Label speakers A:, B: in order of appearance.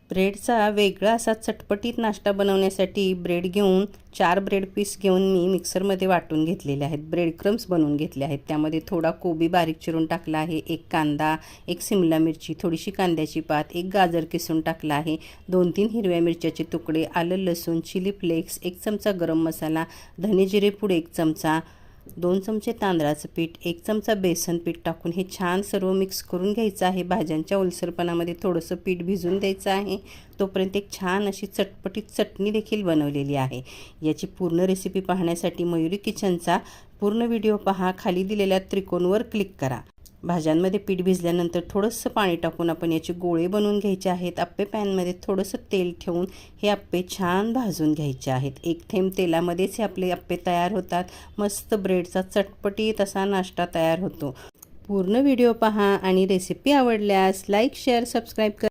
A: ब्रेडचा वेगळा असा चटपटीत नाश्ता बनवण्यासाठी ब्रेड घेऊन 4 ब्रेड पीस घेऊन मी मिक्सरमध्ये वाटून घेतलेले आहेत. ब्रेड क्रम्स बनवून घेतले आहेत. त्यामध्ये थोडा कोबी बारीक चिरून टाकला आहे, एक कांदा, एक सिमला मिरची, थोडीशी कांद्याची पात, एक गाजर किसून टाकला आहे, 2-3 हिरव्या मिरच्याचे तुकडे, आलं लसूण, चिली फ्लेक्स, 1 चमचा गरम मसाला, धने जिरे पूड 1 चमचा, 2 चमचे तांदळाचं पीठ, 1 चमचा बेसन पीठ टाकून हे छान सर्व मिक्स करून घ्यायचं आहे. भाज्यांच्या ओलसरपणामध्ये थोडंसं पीठ भिजून द्यायचं आहे. तोपर्यंत एक छान अशी चटपटीत चटणी देखील बनवलेली आहे. याची पूर्ण रेसिपी पाहण्यासाठी मयुरी किचनचा पूर्ण व्हिडिओ पहा. खाली दिलेल्या त्रिकोणावर क्लिक करा. भाज्यांमध्ये पीठ भिजल्यानंतर थोडंसं पाणी टाकून आपण याचे गोळे बनवून घ्यायचे आहेत. आप्पे पॅनमध्ये थोडंसं तेल ठेवून हे आप्पे छान भाजून घ्यायचे आहेत. 1 थेंब तेलामध्येच हे आपले आप्पे तयार होतात. मस्त ब्रेडचा चटपटीत असा नाश्ता तयार होतो. पूर्ण व्हिडिओ पहा आणि रेसिपी आवडल्यास लाईक, शेअर, सबस्क्राईब करा.